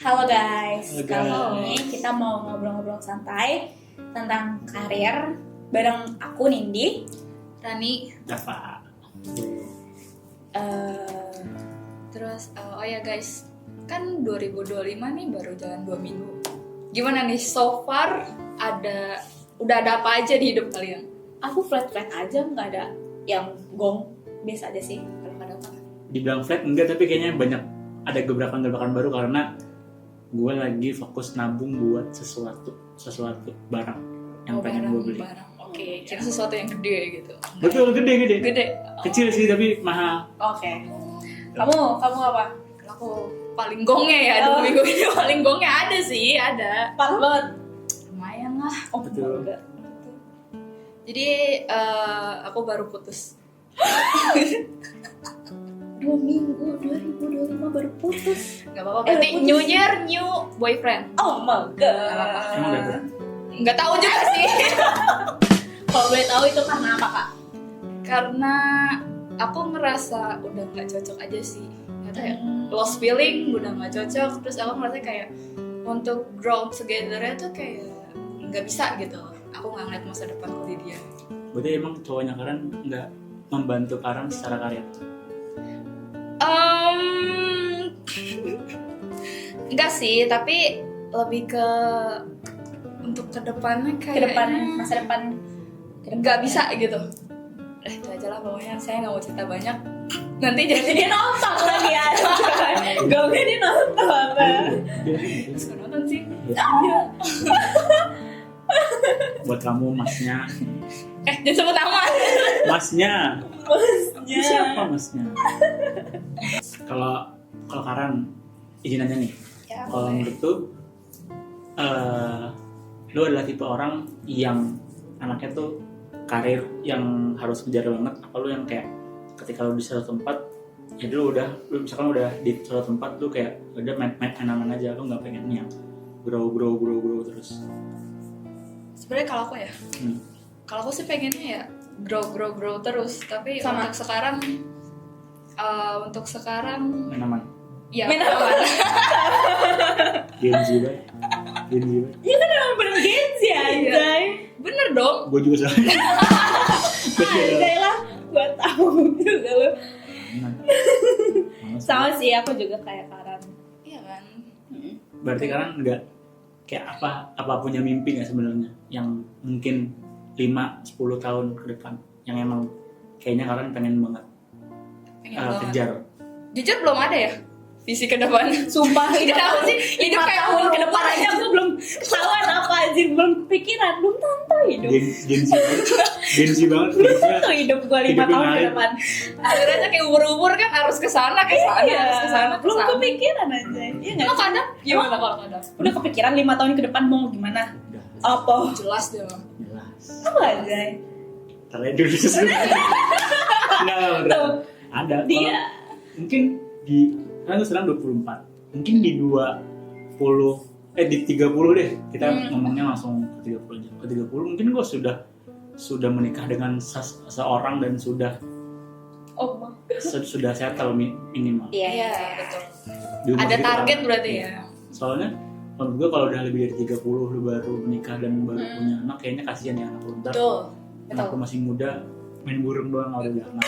Halo guys, Halo kali guys. ini kita mau ngobrol-ngobrol santai tentang karir bareng aku Nindi, Rani. Apa? Terus oh ya guys, kan 2025 nih baru jalan 2 minggu. Gimana nih so far, udah ada apa aja di hidup kalian? Aku flat-flat aja, nggak ada yang gong, biasa aja sih kalau nggak ada apa. Dibilang flat enggak, tapi kayaknya banyak ada gebrakan-gebrakan baru karena gue lagi fokus nabung buat sesuatu barang yang pengen gue beli. Barang. Oke, kira sesuatu yang gede gitu. Betul, gede. Gede. Kecil sih tapi mahal. Oke. Kamu apa? Aku paling gongnya ya, 2 minggu ini paling gongnya ada sih, ada. Parah banget. Lumayan lah. Oh, Betul. enggak. Jadi aku baru putus. 2 minggu 2025 baru putus. Gak apa-apa, berarti putus. New Year, new boyfriend. Oh my god. Emang udah berapa? Nggak tahu juga sih. Kalau boleh tahu itu karena apa kak? Karena aku ngerasa udah nggak cocok aja sih. Nggak tahu ya. Hmm. Lost feeling, udah nggak cocok. Terus aku ngerasa kayak untuk grow together-nya tuh kayak nggak bisa gitu. Aku nggak ngeliat masa depanku di dia. Berarti emang cowoknya Karen nggak membantu Karen secara karir? Enggak sih, tapi lebih ke untuk kedepannya Ke depan kayaknya masa depan nggak bisa gitu. Itu aja lah pokoknya, saya nggak mau cerita banyak. Nanti jadi dia nonton lagi ya. Gak mungkin dia nonton. suka nonton sih. Iya. Buat kamu masnya. Jangan sebut nama. Masnya. Bosnya. Siapa masnya? Kalau Karen izin aja nih. Ya, Kalau boleh. menurut tuh lu adalah tipe orang yang anaknya tuh karir yang harus kejar banget, apa lu yang kayak ketika lu di suatu tempat ya lu misalkan udah di suatu tempat lu kayak udah main aman aja, lu nggak pengen yang grow terus. Sebenarnya kalau aku ya, kalau aku sih pengennya ya grow terus. Tapi Sama. untuk sekarang Main aman. ya Main aman. Gen Z banget. Iya kan emang bener gens ya anjay. bener dong. Gue juga salah. Anjay lah. Gue tahu juga lu. Males. Sama sih aku juga kayak Karan. Iya kan. Berarti Karen nggak kayak apa punya mimpi nggak sebenarnya yang mungkin 5-10 tahun ke depan yang emang kayaknya Karen pengen banget Pengen banget. kejar. Jujur belum ada ya visi ke depan. Sumpah Kenapa sih hidup kayak tahun ke depan aja? aku belum ketahuan apa anjir, belum kepikiran, belum tentu hidup. Gen Z banget hidupnya. Tentu hidup gue 5 Hidupnya tahun ke ngalir. depan. Akhirnya kayak umur kan harus ke sana harus ke sana. Belum kepikiran aja. Iya enggak? Lo kadang gimana kalau kadang? Udah kepikiran 5 tahun ke depan mau gimana? Udah Apa? Jelas deh. jelas. Apa aja? Terlalu dulu Nggak, Tuh, ada. dia Kalau mungkin kan lu sekarang 24. Mungkin di 30 di 30 deh. Kita ngomongnya langsung ke 30 aja. Ke 30 mungkin gue sudah menikah dengan seseorang dan sudah oh my God. sudah settle minimal. Iya, betul. Di umur Ada segitu target kan. berarti Iya. ya. Soalnya menurut gue kalau udah lebih dari 30 lu baru menikah dan baru punya anak, kayaknya kasihan ya anak lu. Ntar Betul. anak lu masih muda main burung doang udah anak.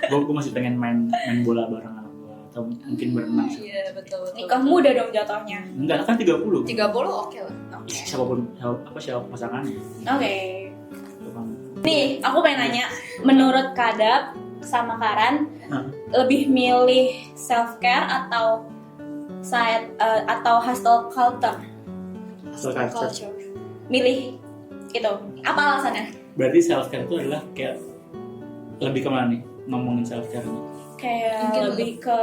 Gue masih pengen main bola bareng anak gue atau mungkin berenang. Iya betul. Nikah muda dong jatuhnya. Enggak kan 30. 30 oke lah. Siapa pasangannya. Oke. Itu kan. Nih, aku pengen nanya, menurut Kadap sama Karan Hah? lebih milih self care atau hustle culture? Culture. Milih itu. Apa alasannya? Berarti self care itu adalah kayak lebih kemana nih ngomongin self care nya? Kayak Mungkin lebih ke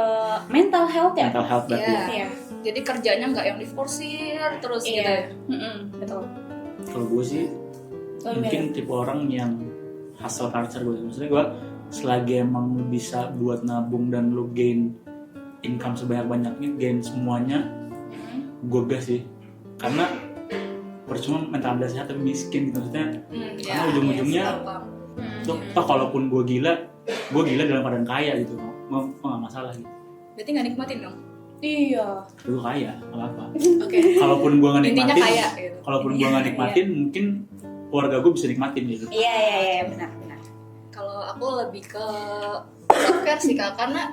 mental health ya? Mental health berarti. Iya. Iya. Jadi kerjanya nggak yang diforsir terus gitu. Iya. Ya. Betul. Kalau gue sih Lebih mungkin tipe orang yang hustle culture gue. Maksudnya gue selagi emang lu bisa buat nabung dan lu gain income sebanyak-banyaknya, gain semuanya, gue gas sih. Karena percuma mental anda sehat tapi miskin gitu. Maksudnya karena ujung-ujungnya toh kalaupun gue gila dalam keadaan kaya gitu. Mau nggak masalah gitu. Berarti nggak nikmatin dong? Iya. Gue kaya, nggak apa-apa. Oke. Kalaupun gue nggak Intinya nikmatin, kaya gitu. kalaupun gue nggak nikmatin, mungkin keluarga gue bisa nikmatin gitu. Iya, benar. Kalau aku lebih ke self care sih Kak, karena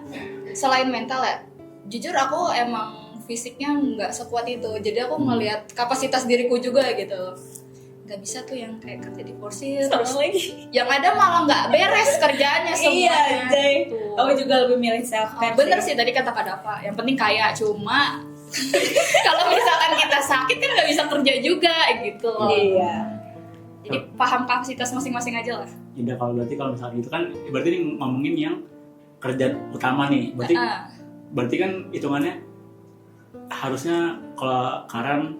selain mental ya, jujur aku emang fisiknya nggak sekuat itu, jadi aku melihat kapasitas diriku juga gitu. Nggak bisa tuh yang kayak kerja di forsir terus lagi. yang ada malah nggak beres kerjaannya semuanya. Iya, Jay. Tuh. Aku juga lebih milih self care. Bener sih tadi kata Kak Dava, yang penting kaya, cuma kalau misalkan kita sakit kan nggak bisa kerja juga gitu. Iya. Jadi paham kapasitas masing-masing aja lah. Jadi kalau misalnya gitu kan, berarti ini ngomongin yang kerja utama nih. Berarti kan hitungannya harusnya kalau Karan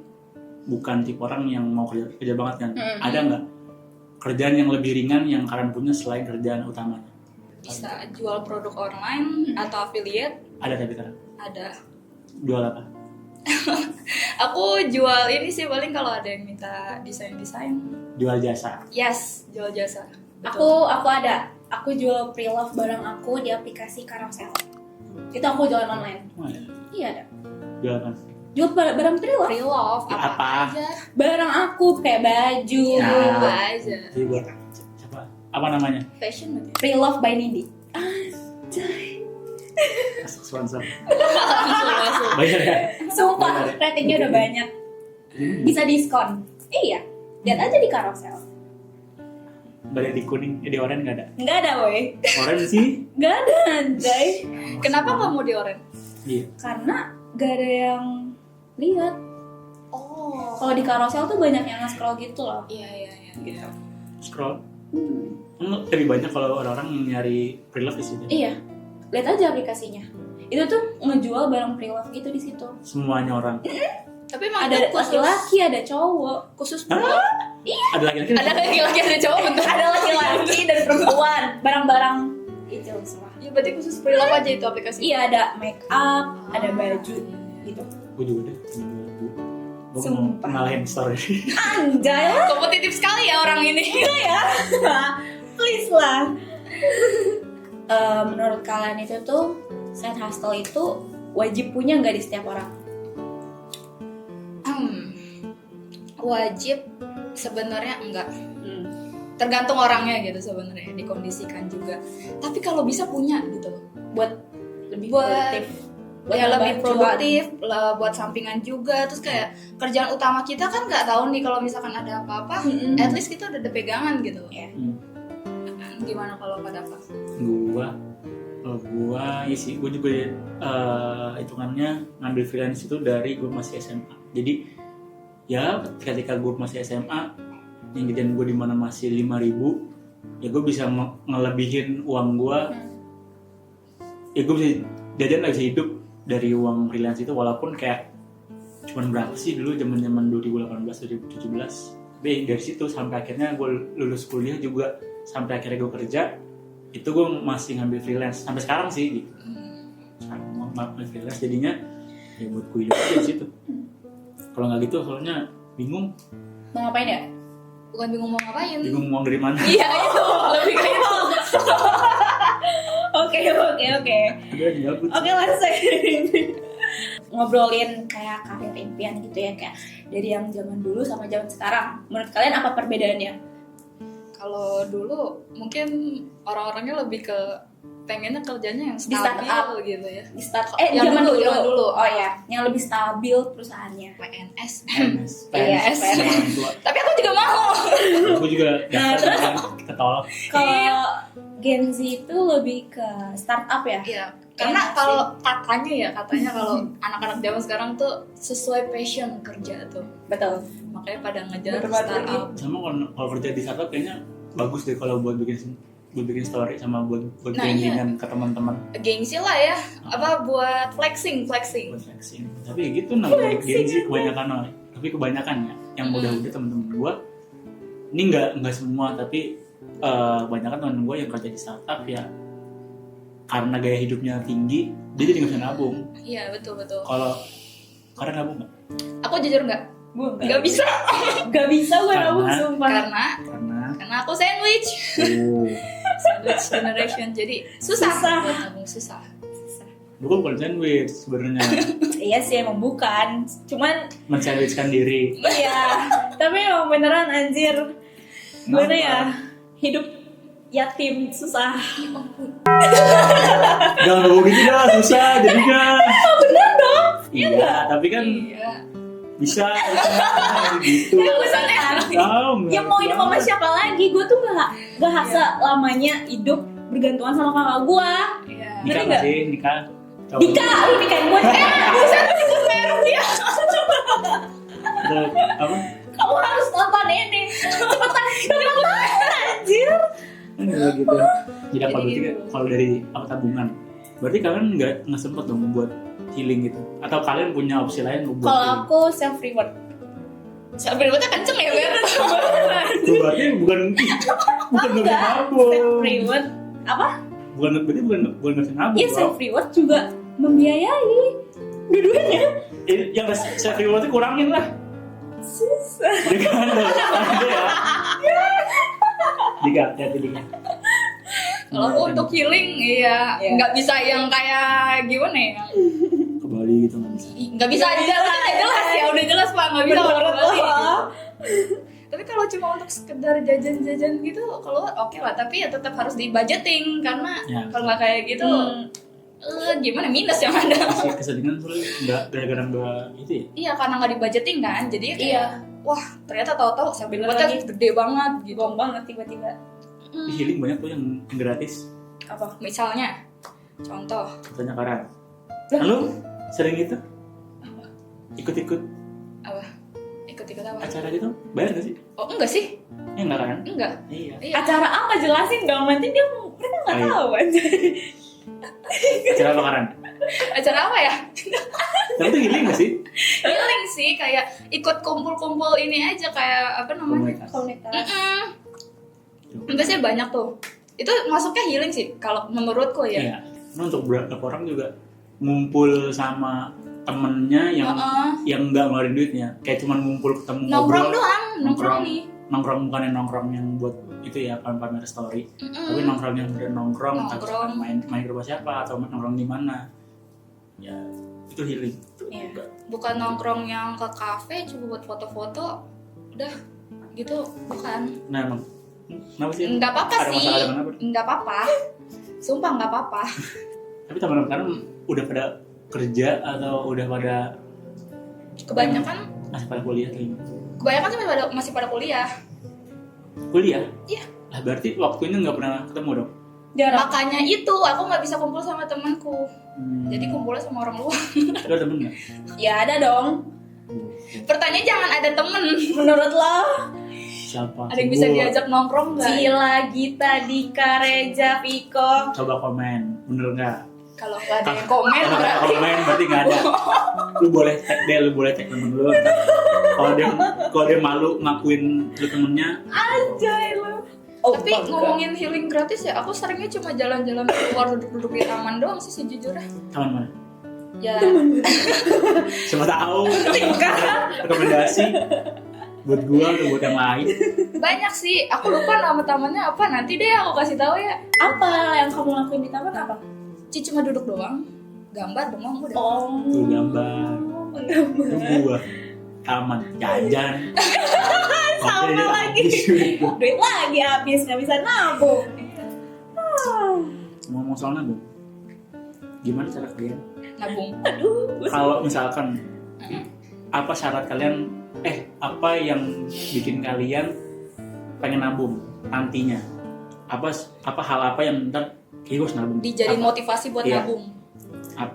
bukan tipe orang yang mau kerja banget kan. Ada nggak kerjaan yang lebih ringan yang Karan punya selain kerjaan utamanya? Bisa jual produk online atau affiliate. Ada tapi Karan. Ada. Jual apa? Aku jual ini sih paling kalau ada yang minta desain. Jual jasa. Yes, jual jasa. Betul. Aku ada. Aku jual pre-love barang aku di aplikasi Carousel. Itu aku jualan online. Oh, ya. Iya ada. Jual apa? Jual barang pre-love. Pre-love apa aja. Barang aku kayak baju. Nah. Apa aja. Jadi buat siapa? Apa namanya? Fashion berarti. Pre-love by Nindi. Masuk sponsor. Masuk. Bayar ya? Sumpah, Bayar ya? ratingnya udah banyak. Bisa diskon. Iya. Lihat aja di Carousel. Bayar di kuning, di oranye nggak ada. Nggak ada, woi. Oranye sih? Nggak ada, anjay. Kenapa nggak mau di orange? Iya. Karena nggak ada yang lihat. Oh. Kalau di Carousel tuh banyak yang nge-scroll gitu loh. Iya. Gitu. Scroll. Lebih banyak kalau orang-orang yang nyari pre-love di situ. Iya. Lihat aja aplikasinya. Itu tuh ngejual barang pre-love gitu di situ. Semuanya orang. Tapi emang Ada itu khusus laki-laki, ada cowok. khusus Hah? buat Ada laki-laki. ada laki-laki ada cowok bentuk. Ada laki-laki dan perempuan. Barang-barang itu semua. Ya berarti khusus pre-love aja itu aplikasi. Iya, ada make up, ada baju gitu. Gue juga deh. Gue mau Sumpah. ngalahin story. Anjay lah. Kompetitif sekali ya orang ini. Ya. Please lah. Menurut kalian itu tuh side hustle itu wajib punya nggak di setiap orang? Wajib sebenarnya enggak. Tergantung orangnya gitu sebenarnya, dikondisikan juga. Tapi kalau bisa punya gitu loh. Buat lebih Buat- produktif. Ya lebih tambahan produktif, buat sampingan juga. Terus kayak kerjaan utama kita kan nggak tahu nih kalau misalkan ada apa-apa, Mm-mm. at least kita udah ada pegangan gitu. Ya. Gimana kalau pada apa? Gua ya sih, gue juga hitungannya ngambil freelance itu dari gue masih SMA. Jadi ya ketika gue masih SMA, yang jajan gue di mana masih 5.000, ya gue bisa ngelebihin uang gue. Ya gue bisa jajan, bisa hidup dari uang freelance itu, walaupun kayak cuman berapa sih dulu zaman 2018 2017. Tapi dari situ sampai akhirnya gue lulus kuliah juga, sampai akhirnya gue kerja, itu gue masih ngambil freelance sampai sekarang sih gitu. Sekarang mau ngambil freelance jadinya ya buat gue hidup aja di situ. Kalau nggak gitu soalnya bingung Mau ngapain ya? Bukan bingung mau ngapain. bingung uang dari mana. Iya itu, lebih kayak itu. Oke. Ada yang gabut. Oke, langsung ngobrolin kayak karir impian gitu ya, kayak dari yang zaman dulu sama zaman sekarang. Menurut kalian apa perbedaannya? Kalau dulu mungkin orang-orangnya lebih ke pengennya kerjanya yang Di startup. stabil gitu ya. Di start Yang zaman dulu. Oh ya, yang lebih stabil perusahaannya. PNS. PNS. Iya, orang tua. Tapi aku juga mau. Gue juga Nah, daftar kan ketolak. Kalau Gen Z itu lebih ke startup ya? Iya. Karena Iya kalau katanya kalau anak-anak zaman sekarang tuh sesuai passion kerja tuh. Betul. Makanya pada ngejar Bener banget startup. Sama kalau kerja di startup kayaknya bagus deh kalau buat bikin story sama buat Nah, brandingan ke teman-teman. Gengsi lah ya. Apa buat flexing. Buat flexing. Tapi ya gitu namanya Gen Z kebanyakan lah. Tapi kebanyakan ya yang udah teman-teman gue. Ini nggak semua, tapi kebanyakan teman gue yang kerja di startup ya karena gaya hidupnya tinggi, dia jadi nggak bisa nabung. Iya betul. Kalau karena nabung nggak? Aku jujur nggak Gak bisa. Gak bisa gue Karena- nabung sumpah. Karena aku sandwich. Oh, Sandwich generation, jadi susah. Susah. Buat nabung susah. Bukan sandwich sebenarnya. Iya sih emang bukan, cuman Men-sandwichkan diri. iya. Tapi emang beneran anjir. Gimana ya? Hidup yatim susah. Jangan ngomong gitu dah, susah jadinya. Bener dong. Iya, tapi kan Iya. bisa gitu. Tahu nggak? Ya mau hidup sama siapa lagi? Gue tuh gak selamanya hidup bergantungan sama kakak gue. Iya. Nikah Ngerti nggak nggak? sih? Nikah. Coba. Dika, lu nikahin gue. Buset, ikut merek dia. Ada apa? Kamu harus nonton ini. Cepetan, anjir. Kan nggak gitu. Jadi apa Jadi berarti gitu. kalau dari apa tabungan? Berarti kalian nggak sempet dong buat healing gitu? Atau kalian punya opsi lain buat Kalau healing? aku self reward. Sampai ribetnya kenceng ya, Ber. Itu berarti bukan nggak bisa nabung. Self reward. Apa? Berarti bukan nggak bisa nabung. Iya, bro. self reward juga membiayai. Dua-duanya. Yang self reward itu kurangin lah. Susah. Dengan ada ya. Dika, hati Dika. Kalau aku untuk healing, iya, Iya. nggak bisa yang kayak gimana ya? Ke Bali gitu nggak bisa. Nggak bisa aja, udah jelas ya, udah jelas Pak, nggak bisa Bener orang banget Bali. loh. Tapi kalau cuma untuk sekedar jajan-jajan gitu, kalau oke lah, tapi ya tetap harus di-budgeting karena Ya. kalau nggak kayak gitu, gimana minus yang ada? Masih keseringan soalnya nggak gara-gara nggak itu ya. Iya, karena nggak di-budgeting kan, jadi kayak, Iya. wah ternyata tahu-tahu saya Bener buatnya lagi. gede banget gitu. Gong banget tiba-tiba. Di healing banyak tuh yang gratis. Apa? Misalnya, contoh, Katanya Karan. Lalu sering itu? Ikut-ikut apa? Ikut-ikut apa? acara gitu? Bayar nggak sih? Oh enggak sih, Ya nggak kan? enggak. Iya. Iya. Acara apa jelasin dong, nanti mereka nggak Ayo. tahu aja. Acara apa Karan? Acara apa ya? Tapi itu healing nggak sih? Healing sih, kayak ikut kumpul-kumpul ini aja kayak apa namanya? Komunitas. Komunitas. Biasanya banyak tuh. Itu masuknya healing sih kalau menurutku ya. Iya. Nah, untuk beberapa orang juga ngumpul sama temennya yang yang nggak ngeluarin duitnya, kayak cuma ngumpul ketemu Nongkrong ngobrol. doang, nongkrong Nongkrong. nih. Nongkrong bukan yang nongkrong yang buat itu ya pamer story, tapi nongkrong yang bener nongkrong, entah Nongkrong. main ke rumah siapa atau nongkrong di mana, ya itu healing. Iya. Bukan nongkrong yang ke kafe cuma buat foto-foto. Udah gitu, bukan. Nah emang kenapa sih? Enggak apa-apa Ada sih. masalah dengan apa? Enggak apa-apa. Sumpah enggak apa-apa. Tapi teman-teman sekarang udah pada kerja atau udah pada Kebanyakan masih pada kuliah atau gimana? kebanyakan sih masih pada kuliah. Kuliah? Iya. Lah berarti waktunya nggak pernah ketemu dong? Jarang. Makanya itu aku nggak bisa kumpul sama temanku. Jadi kumpulnya sama orang luar. Ada temen nggak? Ya ada dong. Pertanyaan jangan ada temen. Menurut lo? Siapa? Ada yang bisa Gua. diajak nongkrong nggak? Cila, Gita, Dika, Reja, Viko. Coba komen, bener nggak? Kalau nggak ada yang komen Kalau nggak ada berarti. komen berarti nggak ada. Lu boleh tag deh, lu boleh tag temen lu. Kalau dia malu ngakuin lu temennya, Anjay lo. Oh, Tapi ngomongin healing gratis ya, aku seringnya cuma jalan-jalan keluar duduk-duduk di taman doang sih sejujurnya. taman mana? Ya, Siapa tahu rekomendasi buat gua atau buat yang lain. banyak sih. Aku lupa nama tamannya apa. Nanti deh aku kasih tahu ya. apa yang kamu lakuin di taman apa? Cuma duduk doang, gambar bengong udah. Oh. Tuh gambar, lu gua taman jajan. Sama Oke, lagi. habis duit gua. Duit lagi habis, nggak bisa nabung. Ngomong soal nabung, gimana cara kalian? Nabung. Aduh. Kalau misalkan apa syarat kalian? Apa yang bikin kalian pengen nabung nantinya? Apa hal apa yang ntar kayak gue harus nabung? Dijadiin Apa? motivasi buat Iya. nabung. Apa?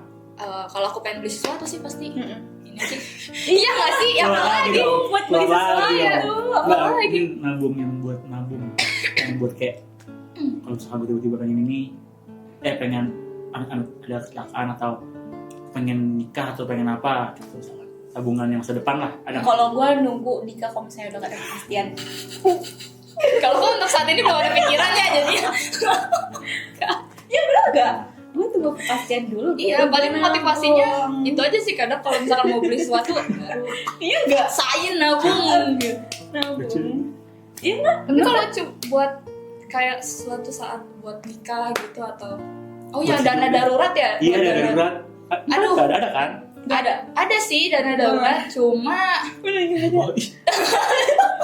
Kalau aku pengen beli sesuatu sih pasti Mm-mm. ini sih. Iya nggak sih? Ya Keluar apa lagi lagi? dong. Buat beli Keluar sesuatu lagi ya. dong. Apa Nggak, lagi? ini nabung yang buat nabung, yang buat kayak kalau misalkan gue tiba-tiba pengen ini, pengen ada kecelakaan atau pengen nikah atau pengen apa gitu, misalkan tabungan yang masa depan lah ada. Kalau gue nunggu Dika kalau misalnya udah gak ada kepastian. Kalau aku untuk saat ini belum ada pikirannya jadi. Ya bener gak? Gue tunggu kepastian dulu. Iya, paling Nabung. motivasinya itu aja sih. Kadang kalau misalkan mau beli sesuatu baru Iya gak? sain nabung. Nabung. Iya gak? Tapi kalau buat kayak suatu saat buat nikah gitu atau Oh ya, dana darurat ya? Iya, dana darurat. Aduh. Nggak ada kan? Ada sih dana darurat, cuma Udah nggak ada. Oh, ih.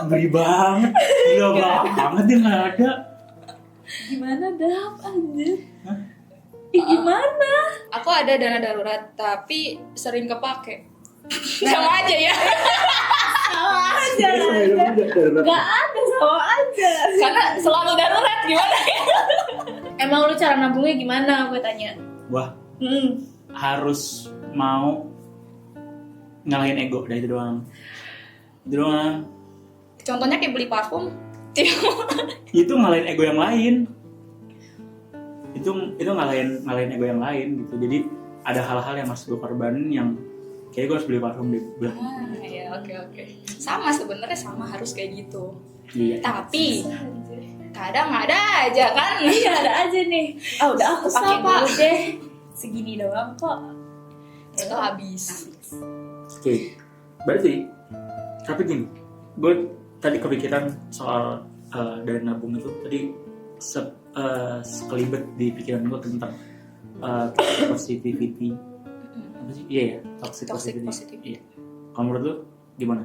Ngeri banget. Gila banget dia nggak ada. Gimana dap anjir? Hah? Ih, gimana? aku ada dana darurat tapi sering kepake. Sama aja ya. Sama aja. Darurat. Gak ada, sama aja. Karena selalu darurat gimana ya? Emang lu cara nabungnya gimana? Gue tanya. Wah, Hmm. harus mau ngalahin ego, udah itu doang. Itu doang. Contohnya kayak beli parfum. Itu ngalahin ego yang lain. Itu ngalahin ego yang lain gitu. Jadi ada hal-hal yang harus gue korbanin yang kayak gue harus beli parfum deh. Ya oke. Sama sebenarnya sama harus kayak gitu. Iya. Tapi kadang ada aja kan. Iya, ada aja nih. Ah, udah aku Susah, pakai Pak. dulu deh. Segini doang kok. Itu habis. Oke. Berarti tapi gini, gue tadi kepikiran soal dana nabung itu tadi sekelibet di pikiran gue tentang toxic positivity. Apa sih? Iya ya, toxic positivity. Iya. Kalau menurut lu gimana?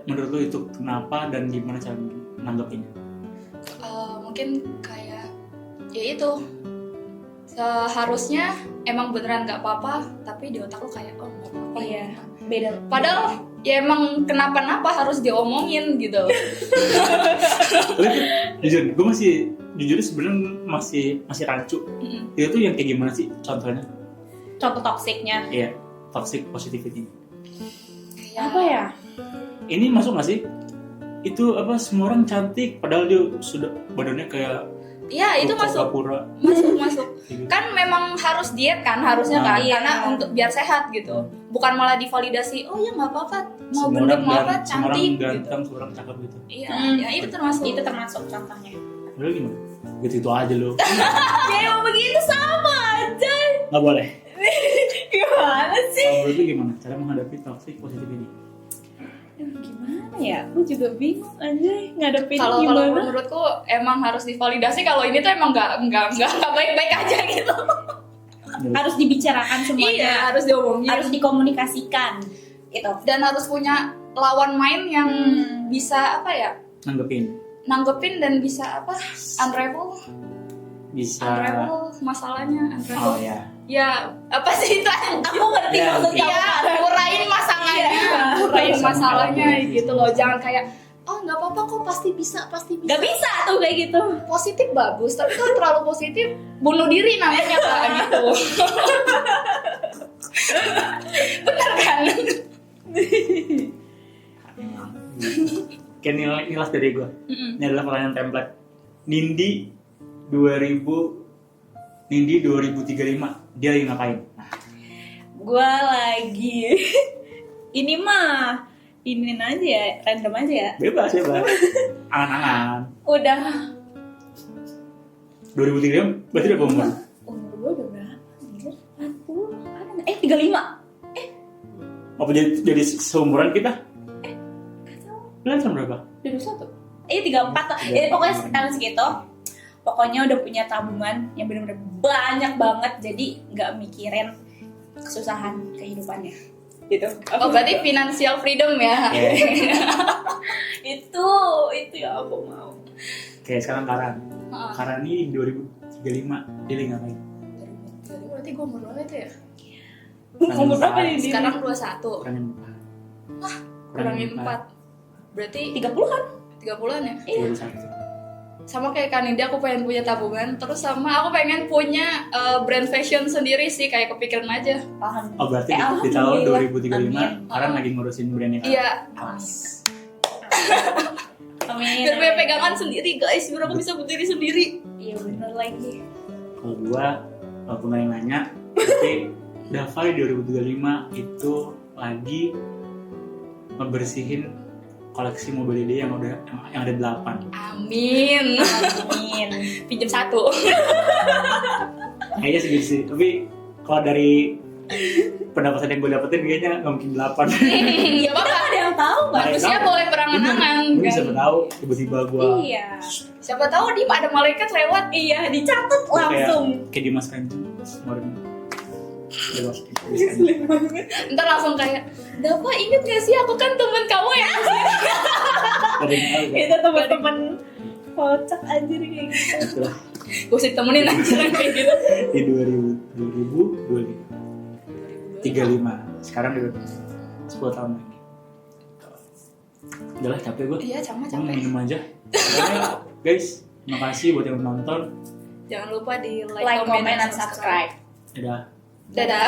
Menurut lu itu kenapa dan gimana cara nanggepinnya? Mungkin kayak ya itu seharusnya emang beneran nggak apa-apa, tapi di otak lu kayak oh nggak apa-apa Iya. ya. Beda. Padahal ya emang kenapa-napa harus diomongin gitu. Tapi tuh, gue jujur sebenarnya masih rancu. Itu tuh yang kayak gimana sih contohnya? Contoh toksiknya. Iya, toxic positivity. Apa ya? Ini masuk nggak sih? Itu apa semua orang cantik padahal dia sudah badannya kayak Iya itu masuk. pura. Masuk. Kan memang harus diet kan harusnya kan, Iya. karena untuk biar sehat gitu. Bukan malah divalidasi. Oh ya nggak apa-apa. Mau Semua gendut orang mau apa semua orang cantik gitu. ganteng, semua orang cakep gitu. Iya, ya itu termasuk. Itu termasuk contohnya. Padahal gimana? Gitu aja lo. Ya emang begitu sama aja. Nggak boleh. Gimana sih? Kalau menurut lu gimana cara menghadapi toxic positivity? Gimana ya? Aku juga bingung aja ngadepin Kalau gimana. menurutku emang harus divalidasi kalau ini tuh emang nggak baik-baik aja gitu. Harus dibicarakan Iya, semuanya. harus diomongin. Harus dikomunikasikan. Itu. Dan harus punya lawan main yang bisa apa ya? Nanggepin dan bisa apa? Unravel Bisa. masalahnya, unravel. Oh ya. Ya, apa sih itu? Aku ngerti Ya, maksud oke. kamu. Iya, ngurain masalahnya. Ngurain masalahnya gitu loh. Jangan kayak oh nggak apa-apa kok pasti bisa. Gak bisa tuh kayak gitu. Positif bagus, tapi kalau terlalu positif bunuh diri namanya Kak gitu. Bener kan? Kayak nilas dari gue. Ini adalah pertanyaan template. Nindi 2035 dia lagi ngapain? Nah, Gua lagi ini mah inin aja ya, random aja ya. bebas. Angan-angan. Udah 2035 berarti udah umur. umur gua udah berapa? Anjir, 40 ada nggak? 35. Apa jadi seumuran kita? Gak tahu. Kalian tahun berapa? 21. 34 lah. Ya, pokoknya sekitar segitu. Pokoknya udah punya tabungan yang benar-benar banyak banget, jadi nggak mikirin kesusahan kehidupannya. Gitu. Oh berarti financial freedom ya? itu yang aku mau. Oke, sekarang Karan. Heeh. Karan ini 2035 dia lagi ngapain? Jadi berarti gue umur berapa itu ya? Umur berapa nih? Sekarang 21. Kurangin 4. Kurangin 4. Berarti 30-an. 30-an ya? 31. Sama kayak Kanida aku pengen punya tabungan. Terus sama aku pengen punya brand fashion sendiri sih. Kayak kepikiran aja. Oh berarti di alhamdulillah. tahun 2035 Amin. Karan lagi ngurusin brandnya Karan. Iya. Amin. Biar punya pegangan sendiri guys. Biar aku bisa berdiri sendiri. Iya bener lagi. Kalau gua, walaupun nggak yang nanya, tapi Dava 2035 itu lagi ngebersihin koleksi mobil dia yang ada 8. Amin. Amin. Pinjam 1. Kayaknya segitu sih. Tapi kalau dari pendapatan yang gue dapetin kayaknya nggak mungkin 8. Ya Kita nggak ada yang tahu kan? manusia boleh berangan-angan Gue kan. siapa tahu tiba-tiba gue Iya. Siapa tahu dia ada malaikat lewat. Iya, dicatat langsung. kayak Dimas Kanjeng kemarin. Dimas Kanjeng. Ntar langsung kayak, Dava inget gak sih aku kan temen kamu ya? Ada yang tahu kan? Itu teman-teman kocak anjir kayak gitu. Itulah Gue sih temenin aja kayak gitu. di 2035. Sekarang udah 10 tahun lagi. Udah lah capek gue. Iya, sama Gue mau capek. minum aja. Pokoknya, guys, terima kasih buat yang menonton. Jangan lupa di Like, comment, and subscribe. Dadah. Dadah.